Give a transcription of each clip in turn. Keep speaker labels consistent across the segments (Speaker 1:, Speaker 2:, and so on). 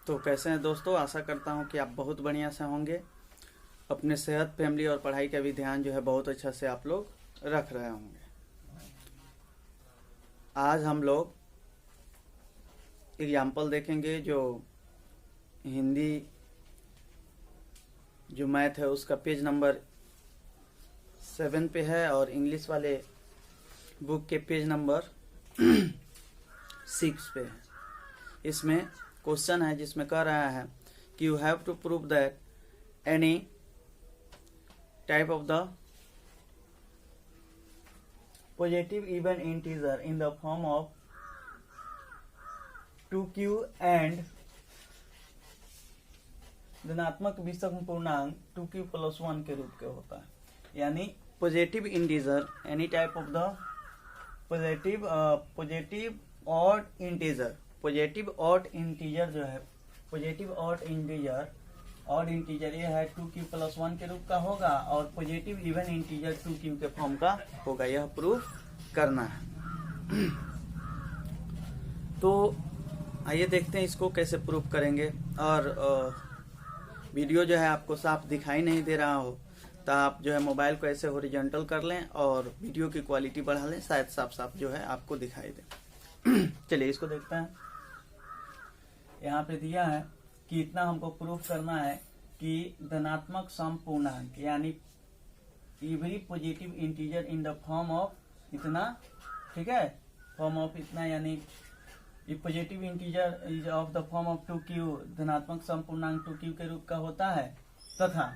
Speaker 1: तो कैसे हैं दोस्तों, आशा करता हूं कि आप बहुत बढ़िया से होंगे। अपने सेहत, फैमिली और पढ़ाई का भी ध्यान जो है बहुत अच्छा से आप लोग रख रहे होंगे। आज हम लोग एग्जाम्पल देखेंगे जो हिंदी जो मैथ है उसका पेज नंबर 7 पे है और इंग्लिश वाले बुक के पेज नंबर 6 पे है। इसमें क्वेश्चन है जिसमें कह रहा है कि you have to prove that any type of the positive even integer in the form of 2q and धनात्मक विषम पूर्णांक 2q + 1 के रूप के होता है। यानी positive integer any type of the positive odd integer, positive odd integer जो है, पॉजिटिव ऑड इंटीजर ये है 2q + 1 के रूप का होगा और पॉजिटिव इवन इंटीजर 2q के फॉर्म का होगा। यह प्रूफ करना है। तो आइए देखते हैं इसको कैसे प्रूफ करेंगे। और वीडियो जो है आपको साफ दिखाई नहीं दे रहा हो तो आप जो है मोबाइल को ऐसे हॉरिजॉन्टल कर लें और वीडियो की क्वालिटी बढ़ा लें, शायद साफ साफ जो है आपको दिखाई दे। चलिए इसको देखते हैं। यहाँ पे दिया है कि इतना हमको प्रूफ करना है कि धनात्मक सम पूर्णांक यानी every positive integer in the form of इतना, ठीक है, फॉर्म ऑफ इतना, यानी positive integer is of the form of 2q, धनात्मक सम पूर्णांक 2q के रूप का होता है, तथा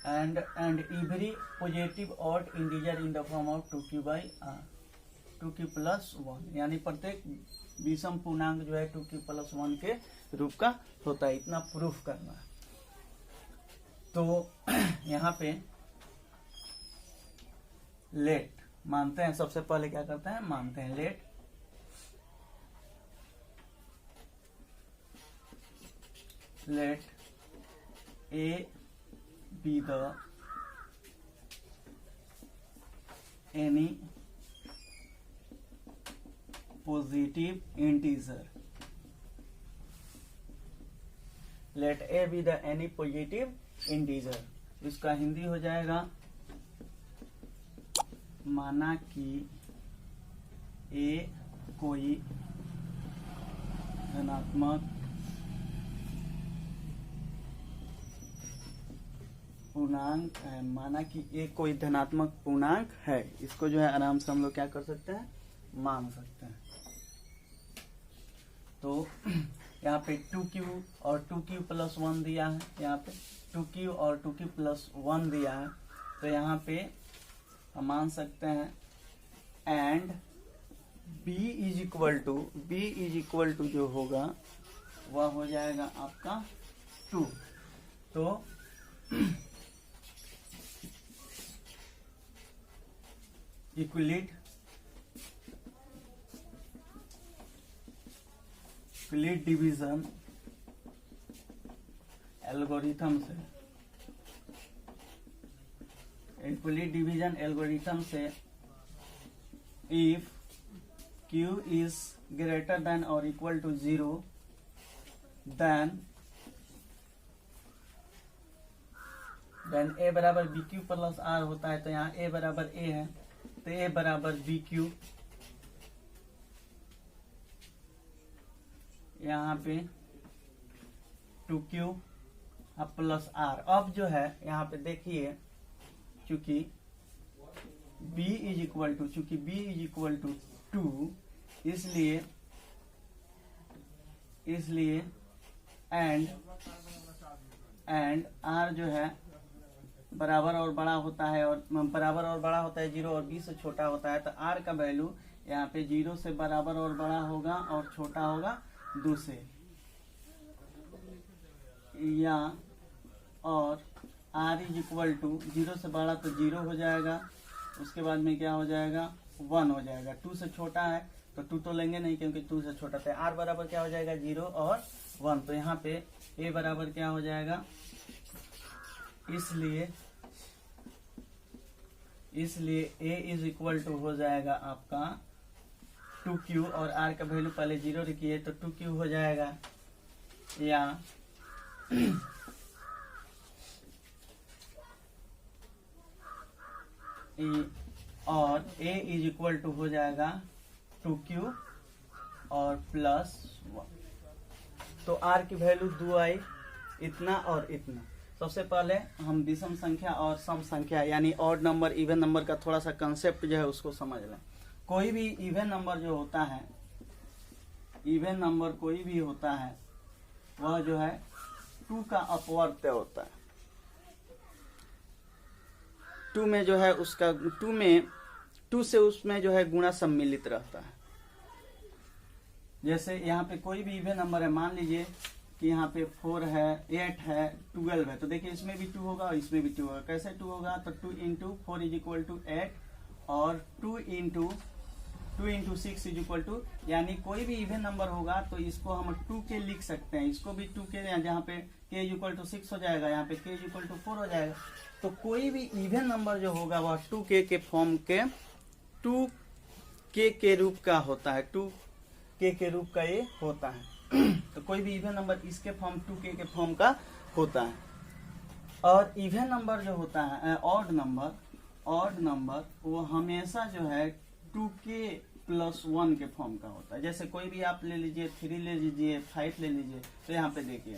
Speaker 1: and every positive odd integer in the form of 2q + 1, यानी प्रत्येक विषम पूर्णांक जो है 2q + 1 के रूप का होता है। इतना प्रूफ करना है। तो यहाँ पे लेट मानते हैं, सबसे पहले क्या करते हैं, मानते हैं late A be the any positive integer. Let A be the any positive integer. इसका हिंदी हो जाएगा माना कि A कोई धनात्मक पूर्णांक है, माना कि एक कोई धनात्मक पूर्णांक है। इसको जो है आराम से हम लोग क्या कर सकते हैं, मान सकते हैं। तो यहाँ पे 2q और 2q + 1 दिया है, यहाँ पे 2q और 2q + 1 दिया है। तो यहाँ पे हम मान सकते हैं एंड b इज इक्वल जो होगा वह हो जाएगा आपका 2। तो इक्विलिट डिवीजन एल्गोरिथम से if q is greater than or equal to 0 then a बराबर bq + r होता है। तो यहाँ a बराबर a है, तो a बराबर bq, यहाँ पे 2q + r। अब जो है यहाँ पे देखिए, चूंकि b इज इक्वल टू 2, इसलिए एंड r जो है बराबर और बड़ा होता है, और बराबर और बड़ा होता है 0 और b से छोटा होता है। तो r का वैल्यू यहाँ पे 0 से बराबर और बड़ा होगा और छोटा होगा 2 से, या और r इज इक्वल टू 0 से बड़ा तो 0 हो जाएगा, उसके बाद में क्या हो जाएगा 1 हो जाएगा। 2 से छोटा है तो 2 तो लेंगे नहीं क्योंकि 2 से छोटा है। r बराबर क्या हो जाएगा 0 और 1। तो यहाँ पे a बराबर क्या हो जाएगा, इसलिए a इज इक्वल टू हो जाएगा आपका 2q, और r का वैल्यू पहले 0 रखिए तो 2q हो जाएगा। या और a इज इक्वल टू हो जाएगा 2q और +1। तो r की वैल्यू 2 आई, इतना और इतना। सबसे पहले हम विषम संख्या और सम संख्या यानी ऑड नंबर इवन नंबर का थोड़ा सा कंसेप्ट जो है उसको समझ लें। कोई भी इवन नंबर जो होता है, इवन नंबर कोई भी होता है वह जो है 2 का अपवर्त्य होता है। 2 में जो है उसका 2 से उसमें जो है गुणा सम्मिलित रहता है। जैसे यहाँ पे कोई भी इवन नंबर है, मान लीजिए कि यहाँ पे 4 है, 8 है, 12 है, तो देखिए इसमें भी 2 होगा और इसमें भी 2 होगा। कैसे 2 होगा? तो 2 इंटू 4 इज इक्वल टू 8 और 2 इंटू 6 इज इक्वल टू, यानी कोई भी इवन नंबर होगा तो इसको हम 2 के लिख सकते हैं, इसको भी 2 के, जहाँ पे k इज इक्वल टू 6 हो जाएगा, यहाँ पे k इज इक्वल टू 4 हो जाएगा। तो कोई भी इवन नंबर जो होगा वह 2k के फॉर्म के 2k के रूप का होता है, 2k के रूप का ये होता है। तो कोई भी इवन नंबर इसके फॉर्म 2k के फॉर्म का होता है। और इवन नंबर जो होता है, ऑड नंबर वो हमेशा जो है 2k + 1 के फॉर्म का होता है। जैसे कोई भी आप ले लीजिए, 3 ले लीजिए, 5 ले लीजिए, तो यहाँ पे देखिए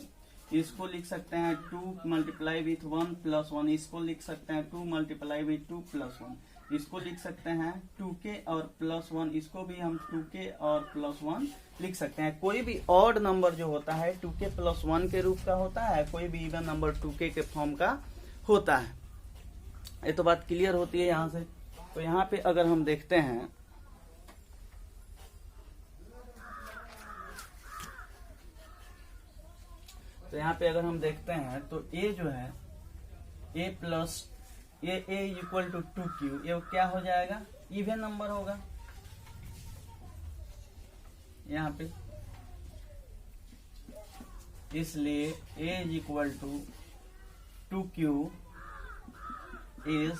Speaker 1: इसको लिख सकते हैं 2 मल्टीप्लाई विथ 1 + 1, इसको लिख सकते हैं 2 मल्टीप्लाई विथ 2 + 1, इसको लिख सकते हैं 2k और +1, इसको भी हम 2k और +1 लिख सकते हैं। कोई भी ऑड नंबर जो होता है 2k + 1 के रूप का होता है, कोई भी इवन नंबर 2k के फॉर्म का होता है। ये तो बात क्लियर होती है यहाँ से। तो यहाँ पे अगर हम देखते हैं तो a जो है a इक्वल टू 2q, ये क्या हो जाएगा? इवन नंबर होगा यहाँ पे, इसलिए a is equal to 2q is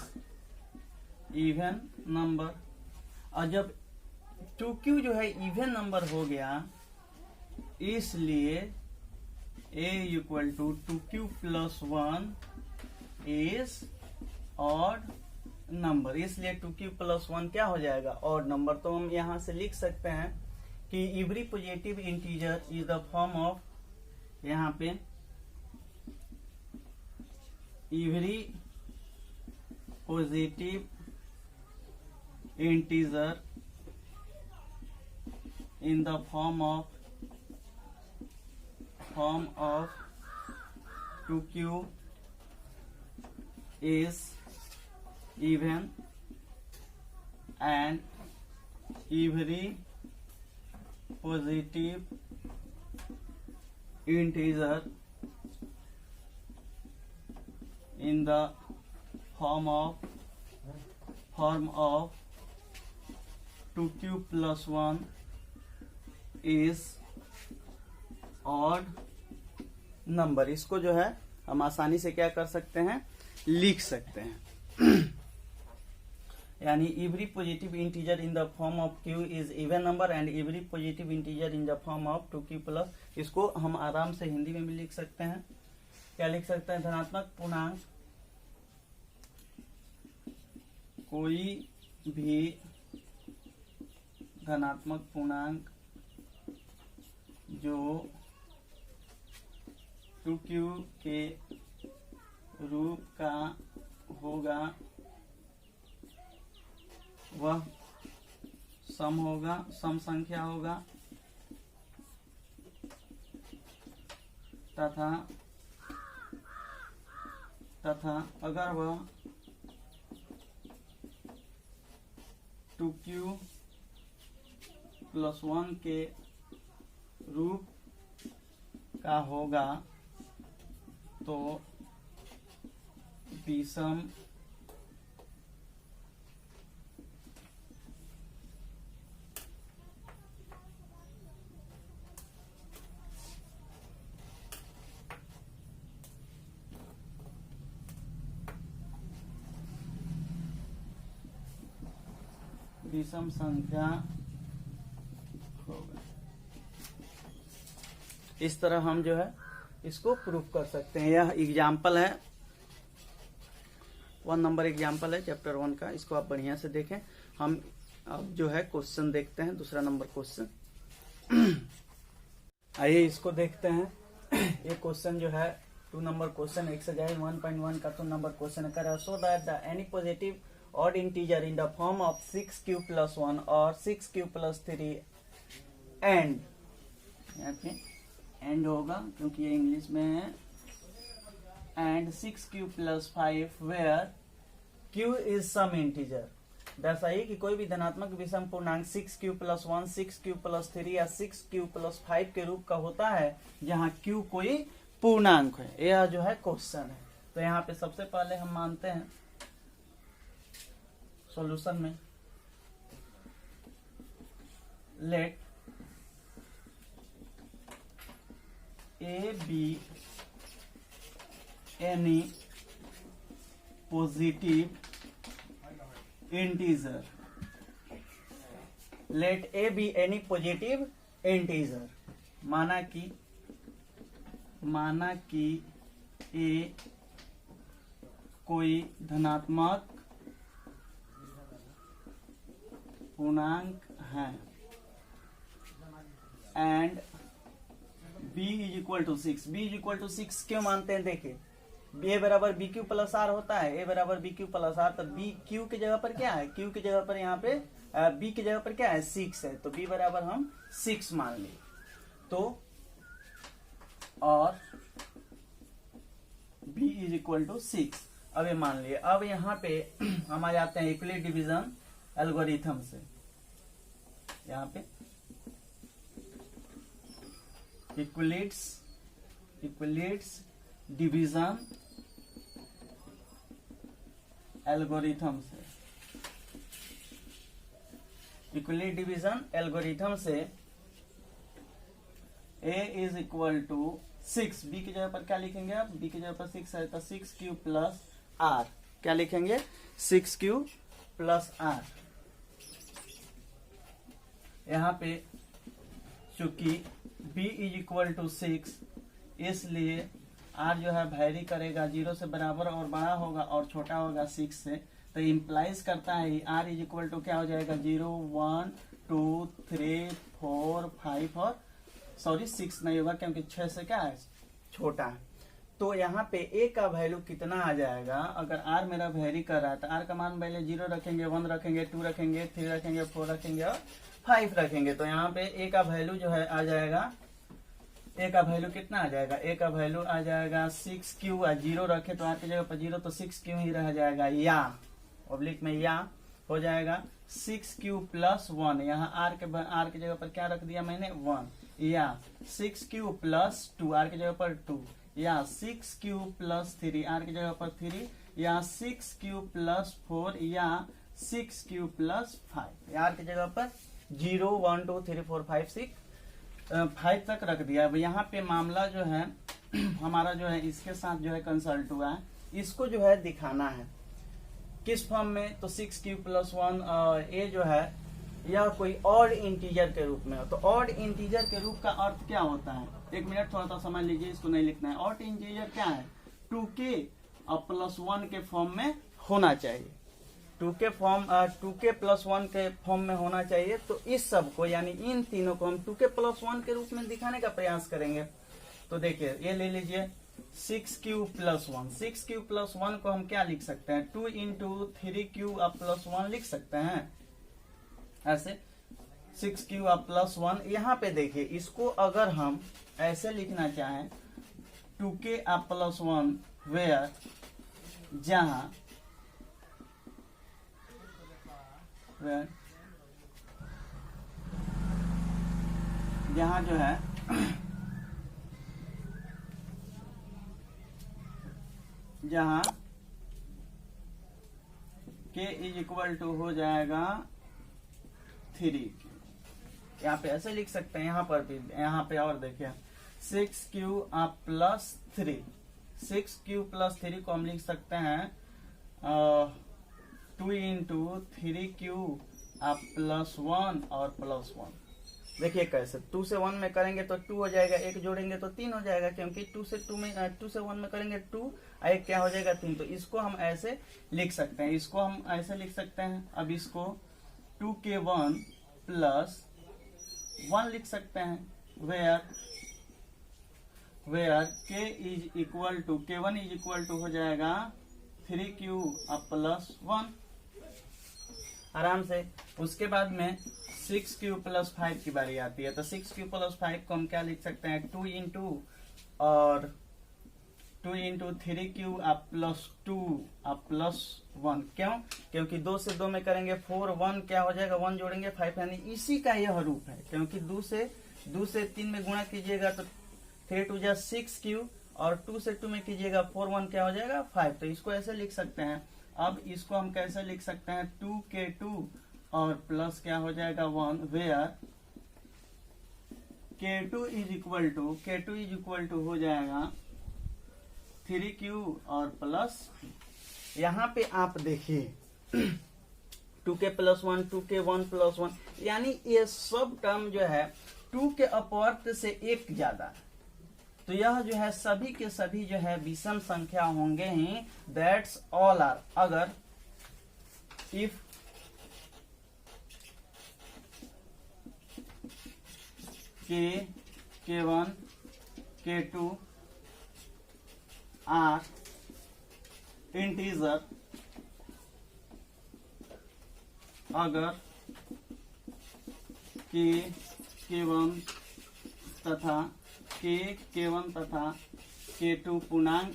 Speaker 1: even number. और जब 2q जो है इवन नंबर हो गया, इसलिए a equal to 2q + 1 is odd number, इसलिए 2q + 1 क्या हो जाएगा? Odd number. तो हम यहाँ से लिख सकते हैं कि every positive integer is the form of, यहाँ पे every positive integer in the form of 2q is even and every positive integer in the form of 2q + 1 is odd number. इसको जो है हम आसानी से क्या कर सकते हैं? लिख सकते हैं। यानी every positive integer in the form of q is even number and every positive integer in the form of 2q +, इसको हम आराम से हिंदी में भी लिख सकते हैं। क्या लिख सकते हैं? धनात्मक पूर्णांक, कोई भी धनात्मक पूर्णांक जो 2q के रूप का होगा वह सम संख्या होगा तथा अगर वह 2q + 1 के रूप का होगा तो विषम संख्या होगा। इस तरह हम जो है इसको प्रूफ कर सकते हैं। यह एग्जाम्पल है, 1 नंबर एग्जाम्पल है चैप्टर 1 का, इसको आप बढ़िया से देखें। हम अब जो है क्वेश्चन देखते हैं, दूसरा नंबर क्वेश्चन। आइए इसको देखते हैं। ये क्वेश्चन जो है 2 नंबर क्वेश्चन, एक्सरसाइज 1.1 का 2 नंबर क्वेश्चन कर रहा है। So that the any positive odd integer in the form of 6q + 1 और 6q + 3 एंड, यहाँ पे एंड होगा क्योंकि ये इंग्लिश में है, and 6q + 5 where q is some integer. दर्शाइए कि कोई भी धनात्मक विषम पूर्णांक 6q + 1, 6q + 3 या 6q + 5 के रूप का होता है जहां q कोई पूर्णांक है। यह जो है क्वेश्चन है। तो यहाँ पे सबसे पहले हम मानते हैं सॉल्यूशन में, let a be any positive integer, let a be any positive integer. माना कि ए कोई धनात्मक पूर्णांक है एंड b = 6। b = 6 क्यों मानते हैं? देखिए a बराबर BQ + R होता है, a बराबर BQ + R, तो b q की जगह पर क्या है? q की जगह पर यहाँ पे b की जगह पर क्या है? 6 है, तो b बराबर हम 6 मान लिए। तो और b = 6 अब ये मान लिए। अब यहाँ पे हम आ जाते हैं यूक्लिड डिवीजन एल्गोरिथम से। यहाँ पे यूक्लिड्स डिवीजन एल्गोरिथम से, यूक्लिड डिवीजन एल्गोरिथम से a = 6, b की जगह पर क्या लिखेंगे आप? b की जगह पर 6 है, तो 6q + r, क्या लिखेंगे? 6q + r। यहाँ पे चूंकि b = 6 इसलिए r जो है वैरी करेगा, 0 से बराबर और बड़ा होगा और छोटा होगा 6 से, तो इम्प्लाइज करता है r = क्या हो जाएगा? 0 1 2 3 4 5 और 6 नहीं होगा क्योंकि 6 से क्या है? छोटा है। तो यहाँ पे a का वैल्यू कितना आ जाएगा? अगर r मेरा वेरी कर रहा है तो r का मान पहले 0 रखेंगे, 1 रखेंगे, 2 रखेंगे, 3 रखेंगे, 4 रखेंगे और 5 रखेंगे। तो यहाँ पे a का वैल्यू जो है आ जाएगा, a का वैल्यू कितना आ जाएगा? a का वैल्यू आ जाएगा 6q, 0 रखे तो r की जगह पर 0, तो 6q ही रह जाएगा, या ऑब्लिक में या हो जाएगा 6q + 1। यहाँ r की जगह पर क्या रख दिया मैंने? 1, या 6q + 2, r की जगह पर 2, या 6q + 3, r की जगह पर 3, या 6q + 4, या 6q + 5, r की जगह पर 0 1 2 3 4 5 6 5 तक रख दिया। अब यहाँ पे मामला जो है हमारा जो है इसके साथ जो है कंसल्ट हुआ है, इसको जो है दिखाना है किस फॉर्म में? तो 6q + 1 ये जो है यह कोई ऑड इंटीजर के रूप में हो। तो ऑड इंटीजर के रूप का अर्थ क्या होता है? 1 मिनट थोड़ा सा समझ लीजिए, इसको नहीं लिखना है। ऑड इंटीजर क्या है? 2k + 1 के फॉर्म में होना चाहिए, 2k + 1 के फॉर्म में होना चाहिए। तो इस सब को यानी इन तीनों को हम 2k + 1 के रूप में दिखाने का प्रयास करेंगे। तो देखिए ये ले लीजिए 6q + 1, 6q + 1 को हम क्या लिख सकते हैं? 2 × 3q + 1 लिख सकते हैं ऐसे, 6q + 1। यहाँ पे देखिए इसको अगर हम ऐसे लिखना चाहें 2k + 1 वेयर, जहाँ जो है जहाँ k = हो जाएगा 3, यहाँ पे ऐसे लिख सकते हैं। यहाँ पर भी, यहाँ पे और देखिए 6q + 3, 6q + 3 को हम लिख सकते हैं 2 × 3q + 1 और +1, देखिए कैसे 2 से 1 में करेंगे तो 2 हो जाएगा, एक जोड़ेंगे तो 3 हो जाएगा, क्योंकि 2 से 1 में करेंगे 2, एक क्या हो जाएगा 3। तो इसको हम ऐसे लिख सकते हैं, इसको हम ऐसे लिख सकते हैं। अब इसको 2k1 प्लस 1 लिख सकते हैं, where k is equal to k1 is equal to हो जाएगा 3q प्लस 1 आराम से। उसके बाद में 6q प्लस 5 की बारी आती है, तो 6q प्लस 5 को हम क्या लिख सकते हैं 2 इंटू और 2 इंटू 3q प्लस 2 प्लस 1। क्यों? क्योंकि 2 से 2 में करेंगे 4, 1 क्या हो जाएगा 1 जोड़ेंगे 5, यानी इसी का यह रूप है। क्योंकि 2 से 3 में गुणा कीजिएगा तो 3 2 जा 6q और 2 से 2 में कीजिएगा 4, 1 क्या हो जाएगा 5। तो इसको ऐसे लिख सकते हैं। अब इसको हम कैसे लिख सकते हैं 2k2 और प्लस क्या हो जाएगा 1, where k2 is equal to हो जाएगा 3q और प्लस, यहाँ पे आप देखिए 2k प्लस 1, 2k1 प्लस 1, यानी ये सब टर्म जो है 2 के अपवर्त से एक ज्यादा है। तो यह जो है सभी के सभी जो है विषम संख्या होंगे ही। दैट्स ऑल आर, अगर if k1 k2 are integer, अगर k1 तथा k1 तथा k2 पूर्णांक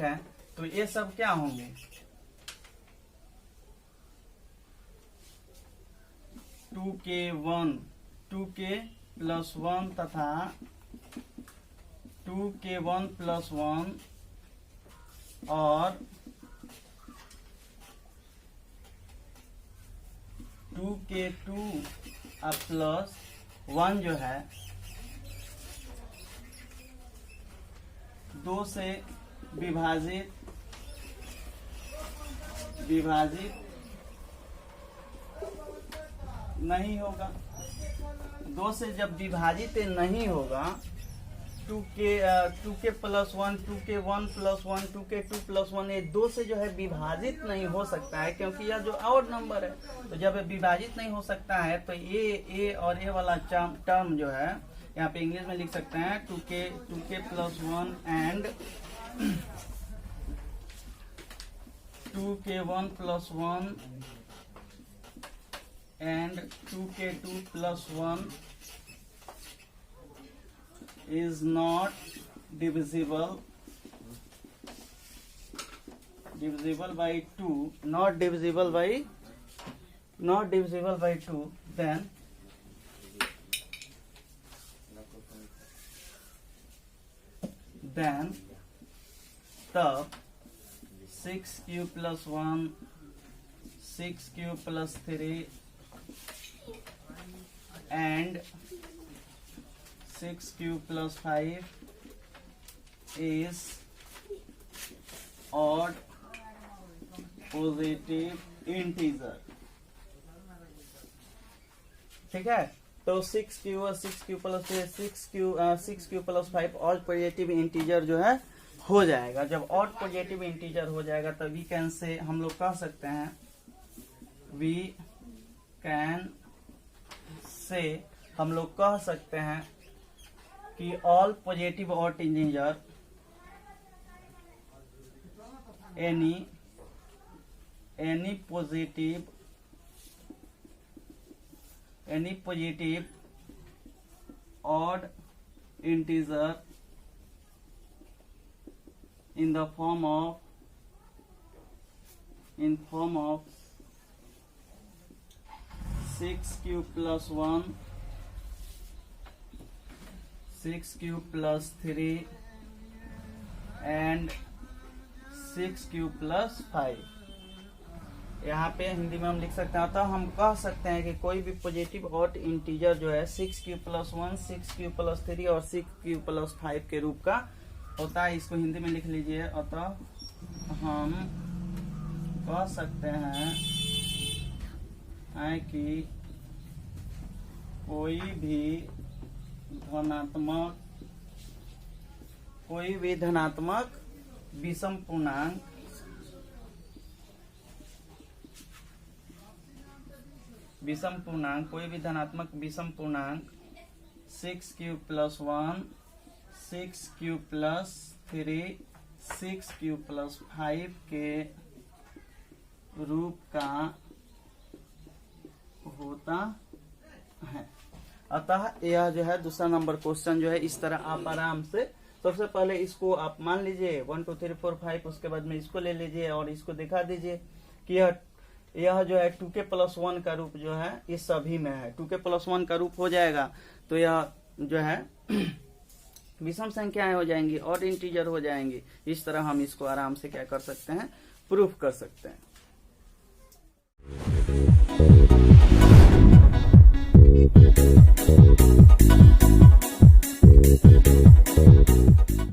Speaker 1: है, तो ये सब क्या होंगे 2k1 2k प्लस 1 तथा 2k1 प्लस 1 और 2k2 प्लस 1 जो है 2 से विभाजित नहीं होगा। 2 से जब विभाजित नहीं होगा 2k plus 1, 2k1 plus 1, 2k2 plus 1, ये 2 से जो है विभाजित नहीं हो सकता है, क्योंकि यह जो और नंबर है। तो जब विभाजित नहीं हो सकता है तो ए और ए वाला टर्म जो है यहाँ पे इंग्लिश में लिख सकते हैं 2k plus 1 and 2k1 plus 1 and 2k2 plus 1 is not divisible by 2, not divisible by 2, then तब 6q plus 1, 6q plus 3 and 6q plus 5 is odd positive integer। ठीक है, तो 6q और 6q plus 6q plus 5 odd positive integer जो है हो जाएगा। जब ऑड पॉजिटिव इंटीजर हो जाएगा तो वी कैन से, हम लोग कह सकते हैं वी कैन से, हम लोग कह सकते हैं कि all positive odd integer any positive odd integer in the form of 6q plus 1, 6q plus 3 and 6q plus 5। यहाँ पे हिंदी में हम लिख सकते हैं। अतः हम कह सकते हैं कि कोई भी पॉजिटिव ऑड इंटीजर जो है 6q प्लस 1, 6q प्लस 3 और 6q प्लस 5 के रूप का होता है। इसको हिंदी में लिख लीजिए। अतः हम कह सकते हैं कि कोई भी धनात्मक विषम पूर्णांक कोई भी धनात्मक विषम पूर्णांक 6q + 1 6q + 3 6q + 5 के रूप का होता है। अतः यह जो है दूसरा नंबर क्वेश्चन जो है इस तरह आप आराम से सबसे पहले इसको आप मान लीजिए 1 2 3 4 5, उसके बाद में इसको ले लीजिए और इसको दिखा दीजिए कि यह जो है 2k + 1 का रूप जो है इस सभी में है, 2k + 1 का रूप हो जाएगा तो यह जो है विषम संख्याएं हो जाएंगी और इंटीजर हो जाएंगी। इस तरह हम इसको आराम से क्या कर सकते हैं, प्रूफ कर सकते हैं।